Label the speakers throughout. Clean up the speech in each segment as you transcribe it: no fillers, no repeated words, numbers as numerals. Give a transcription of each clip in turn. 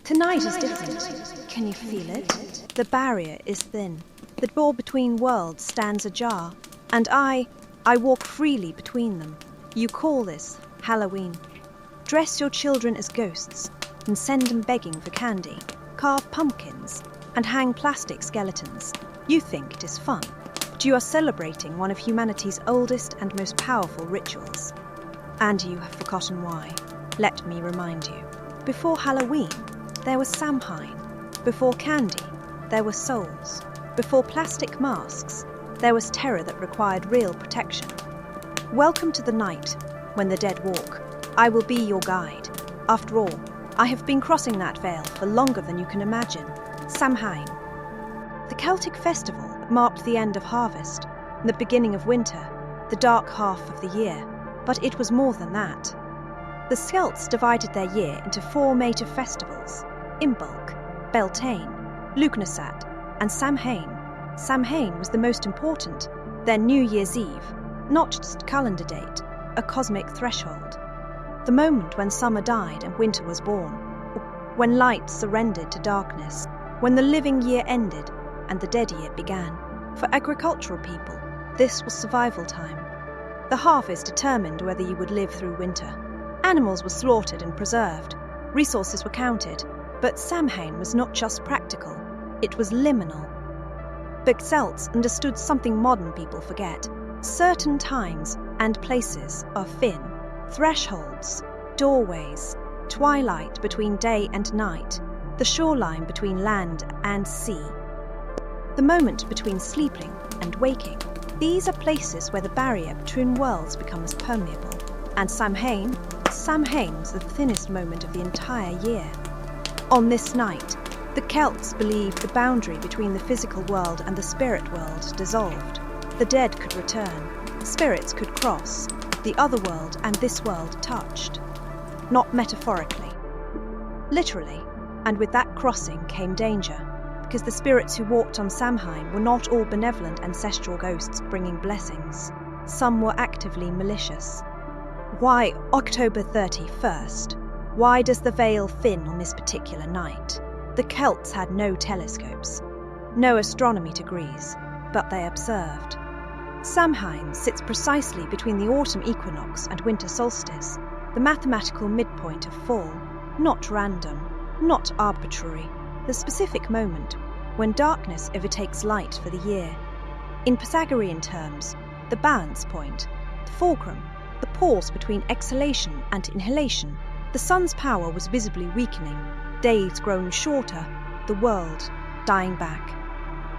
Speaker 1: Tonight is different. Can you feel it? The barrier is thin. The door between worlds stands ajar, and I walk freely between them. You call this Halloween. Dress your children as ghosts and send them begging for candy. Carve pumpkins and hang plastic skeletons. You think it is fun, but you are celebrating one of humanity's oldest and most powerful rituals. And you have forgotten why. Let me remind you. Before Halloween, there was Samhain. Before candy, there were souls. Before plastic masks, there was terror that required real protection. Welcome to the night when the dead walk. I will be your guide. After all, I have been crossing that veil for longer than you can imagine. Samhain. The Celtic festival that marked the end of harvest, the beginning of winter, the dark half of the year. But it was more than that. The Celts divided their year into 4 major festivals: Imbolc, Beltane, Lughnasadh, and Samhain. Samhain was the most important, their New Year's Eve, not just calendar date, a cosmic threshold. The moment when summer died and winter was born, when light surrendered to darkness, when the living year ended and the dead year began. For agricultural people, this was survival time. The harvest determined whether you would live through winter. Animals were slaughtered and preserved. Resources were counted. But Samhain was not just practical, it was liminal. The Celts understood something modern people forget. Certain times and places are Finn, thresholds, doorways, twilight between day and night, the shoreline between land and sea, the moment between sleeping and waking. These are places where the barrier between worlds becomes permeable. And Samhain was the thinnest moment of the entire year. On this night, the Celts believed the boundary between the physical world and the spirit world dissolved. The dead could return, spirits could cross, the other world and this world touched. Not metaphorically, literally, and with that crossing came danger, because the spirits who walked on Samhain were not all benevolent ancestral ghosts bringing blessings. Some were actively malicious. Why October 31st? Why does the veil thin on this particular night? The Celts had no telescopes, no astronomy degrees, but they observed. Samhain sits precisely between the autumn equinox and winter solstice, the mathematical midpoint of fall, not random, not arbitrary, the specific moment when darkness overtakes light for the year. In Pythagorean terms, the balance point, the fulcrum, the pause between exhalation and inhalation. The sun's power was visibly weakening, days growing shorter, the world dying back.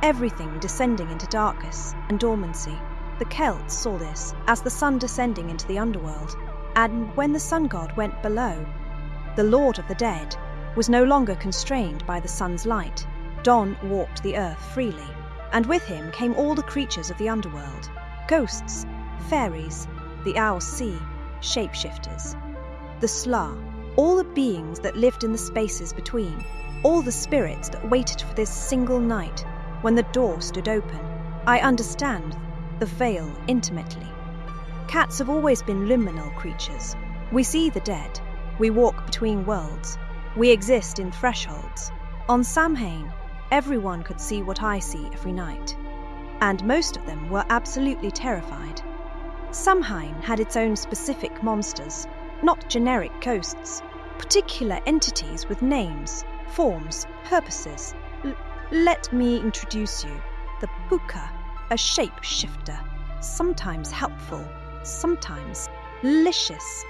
Speaker 1: Everything descending into darkness and dormancy. The Celts saw this as the sun descending into the underworld, and when the sun god went below, the Lord of the Dead was no longer constrained by the sun's light. Donn walked the earth freely, and with him came all the creatures of the underworld, ghosts, fairies, the owl sea, shapeshifters. The Sla, all the beings that lived in the spaces between, all the spirits that waited for this single night when the door stood open. I understand the veil intimately. Cats have always been liminal creatures. We see the dead. We walk between worlds. We exist in thresholds. On Samhain, everyone could see what I see every night. And most of them were absolutely terrified. Samhain had its own specific monsters, not generic ghosts, particular entities with names, forms, purposes. Let me introduce you. The Puka, a shapeshifter, sometimes helpful, sometimes malicious.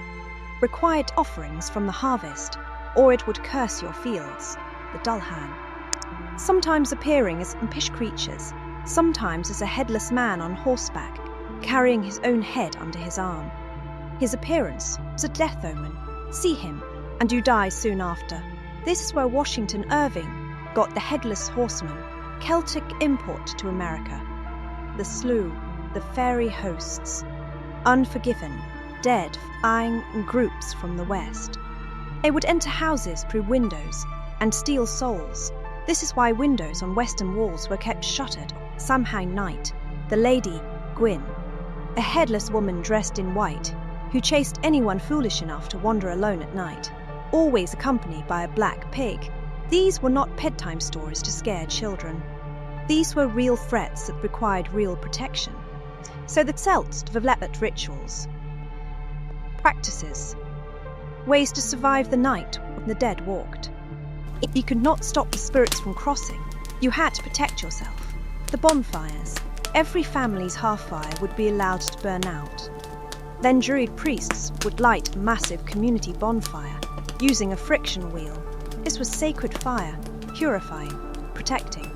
Speaker 1: Required offerings from the harvest, or it would curse your fields. The Dulhan. Sometimes appearing as impish creatures, sometimes as a headless man on horseback, carrying his own head under his arm. His appearance was a death omen. See him, and you die soon after. This is where Washington Irving got the headless horseman, Celtic import to America. The slew, the fairy hosts, unforgiven, dead, eyeing in groups from the west. They would enter houses through windows and steal souls. This is why windows on western walls were kept shuttered. Samhain night, the lady, Gwyn, a headless woman dressed in white, who chased anyone foolish enough to wander alone at night, always accompanied by a black pig, These were not bedtime stories to scare children. These were real threats that required real protection. So the Celts developed rituals, practices, ways to survive the night when the dead walked. If you could not stop the spirits from crossing, you had to protect yourself. The bonfires. Every family's half-fire would be allowed to burn out. Then Druid priests would light a massive community bonfire using a friction wheel. This was sacred fire, purifying, protecting.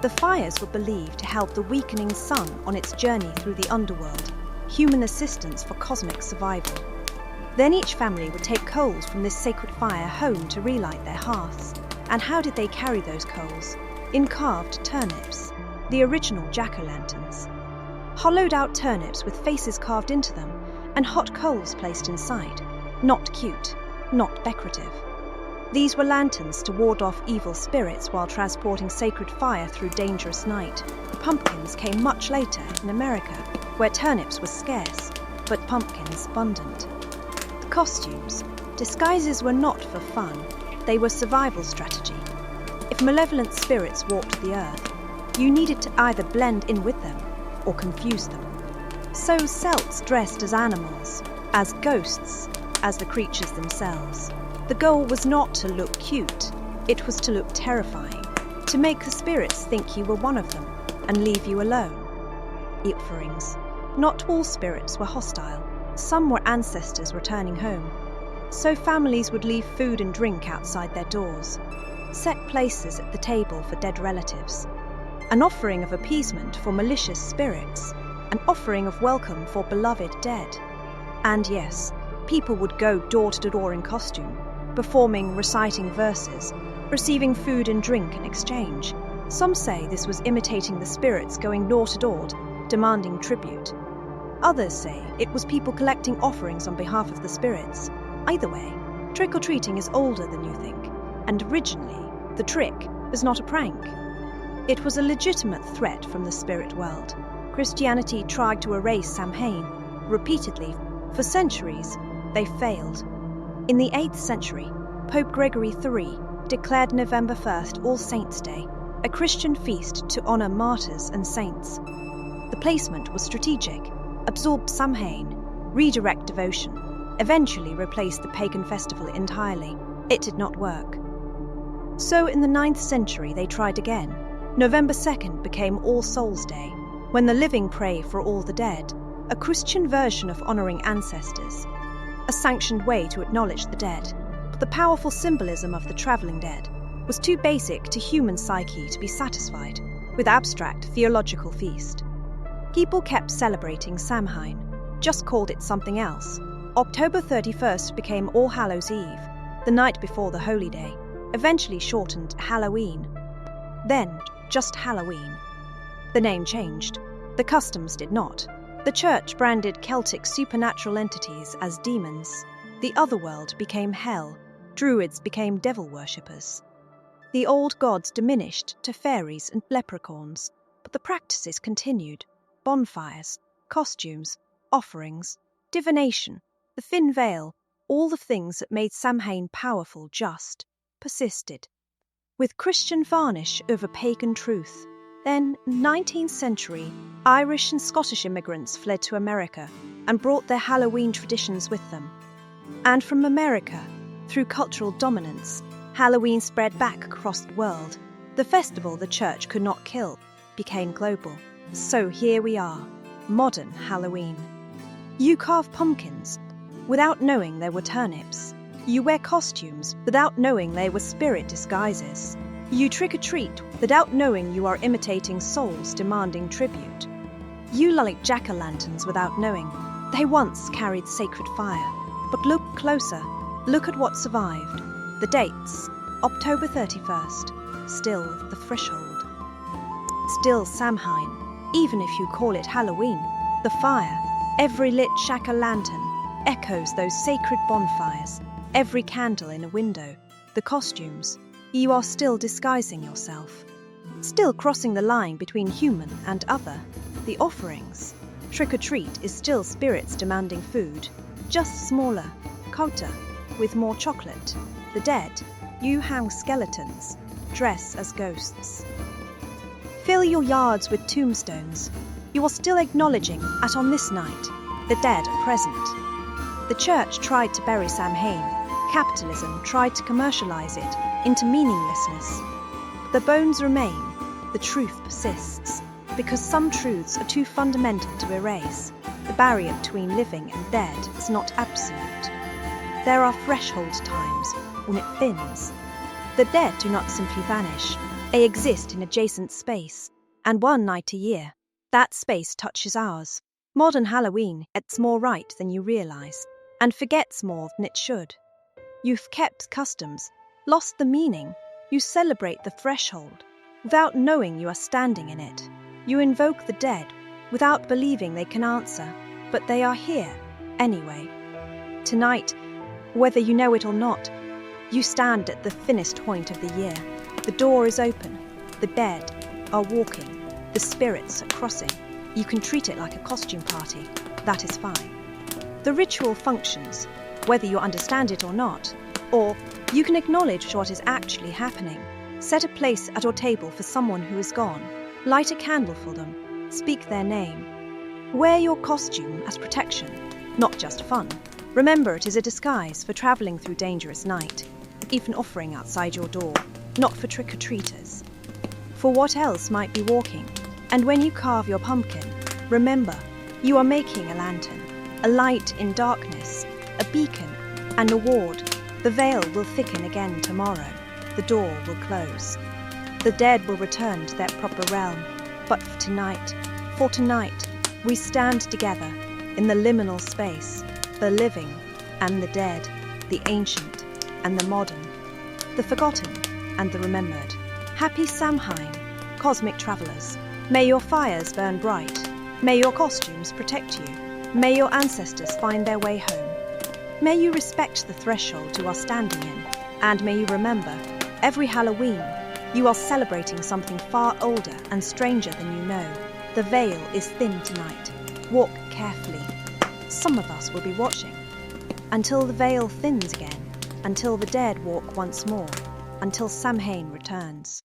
Speaker 1: The fires were believed to help the weakening sun on its journey through the underworld, human assistance for cosmic survival. Then each family would take coals from this sacred fire home to relight their hearths. And how did they carry those coals? In carved turnips, the original jack-o'-lanterns. Hollowed-out turnips with faces carved into them and hot coals placed inside. Not cute, not decorative. These were lanterns to ward off evil spirits while transporting sacred fire through dangerous night. Pumpkins came much later in America, where turnips were scarce, but pumpkins abundant. Costumes. Disguises were not for fun, they were survival strategy. If malevolent spirits walked the earth, you needed to either blend in with them or confuse them. So Celts dressed as animals, as ghosts, as the creatures themselves. The goal was not to look cute, it was to look terrifying, to make the spirits think you were one of them and leave you alone. Offerings. Not all spirits were hostile. Some were ancestors returning home. So families would leave food and drink outside their doors, set places at the table for dead relatives, an offering of appeasement for malicious spirits, an offering of welcome for beloved dead. And yes, people would go door to door in costume, performing, reciting verses, receiving food and drink in exchange. Some say this was imitating the spirits going door to door, demanding tribute. Others say it was people collecting offerings on behalf of the spirits. Either way, trick-or-treating is older than you think, and originally, the trick was not a prank. It was a legitimate threat from the spirit world. Christianity tried to erase Samhain repeatedly. For centuries, they failed. In the 8th century, Pope Gregory III declared November 1st All Saints' Day, a Christian feast to honor martyrs and saints. The placement was strategic. Absorb Samhain, redirect devotion, eventually replace the pagan festival entirely. It did not work. So in the 9th century they tried again. November 2nd became All Souls' Day, when the living pray for all the dead, a Christian version of honoring ancestors, a sanctioned way to acknowledge the dead. But the powerful symbolism of the traveling dead was too basic to human psyche to be satisfied with abstract theological feast. People kept celebrating Samhain, just called it something else. October 31st became All Hallows' Eve, the night before the Holy Day, eventually shortened Halloween. Then, just Halloween. The name changed. The customs did not. The church branded Celtic supernatural entities as demons. The otherworld became hell. Druids became devil worshippers. The old gods diminished to fairies and leprechauns, but the practices continued. Bonfires, costumes, offerings, divination, the thin veil, all the things that made Samhain powerful just persisted, with Christian varnish over pagan truth. Then, 19th century, Irish and Scottish immigrants fled to America and brought their Halloween traditions with them. And from America, through cultural dominance, Halloween spread back across the world. The festival the church could not kill became global. So here we are, modern Halloween. You carve pumpkins without knowing they were turnips. You wear costumes without knowing they were spirit disguises. You trick-or-treat without knowing you are imitating souls demanding tribute. You light jack-o'-lanterns without knowing they once carried sacred fire. But look closer, look at what survived. The dates, October 31st, still the threshold. Still Samhain. Even if you call it Halloween, the fire, every lit jack-o'-lantern, echoes those sacred bonfires, every candle in a window, the costumes, you are still disguising yourself, still crossing the line between human and other. The offerings, trick-or-treat is still spirits demanding food, just smaller, colder, with more chocolate. The dead, You hang skeletons, dress as ghosts. Fill your yards with tombstones. You are still acknowledging that on this night, the dead are present. The church tried to bury Samhain. Capitalism tried to commercialize it into meaninglessness. The bones remain, the truth persists, because some truths are too fundamental to erase. The barrier between living and dead is not absolute. There are threshold times when it thins. The dead do not simply vanish. They exist in adjacent space, and one night a year, that space touches ours. Modern Halloween gets more right than you realize, and forgets more than it should. You've kept customs, lost the meaning. You celebrate the threshold without knowing you are standing in it. You invoke the dead without believing they can answer, but they are here anyway. Tonight, whether you know it or not, you stand at the thinnest point of the year. The door is open, the dead are walking, the spirits are crossing. You can treat it like a costume party, that is fine. The ritual functions, whether you understand it or not, or you can acknowledge what is actually happening. Set a place at your table for someone who is gone. Light a candle for them. Speak their name. Wear your costume as protection, not just fun. Remember, it is a disguise for travelling through dangerous night, even offering outside your door, not for trick-or-treaters. For what else might be walking? And when you carve your pumpkin, remember, you are making a lantern, a light in darkness, a beacon, and a ward. The veil will thicken again tomorrow. The door will close. The dead will return to their proper realm. But for tonight, we stand together in the liminal space, the living and the dead, the ancient and the modern, the forgotten and the remembered. Happy Samhain, cosmic travelers. May your fires burn bright. May your costumes protect you. May your ancestors find their way home. May you respect the threshold you are standing in. And may you remember, every Halloween, you are celebrating something far older and stranger than you know. The veil is thin tonight. Walk carefully. Some of us will be watching. Until the veil thins again. Until the dead walk once more. Until Samhain returns.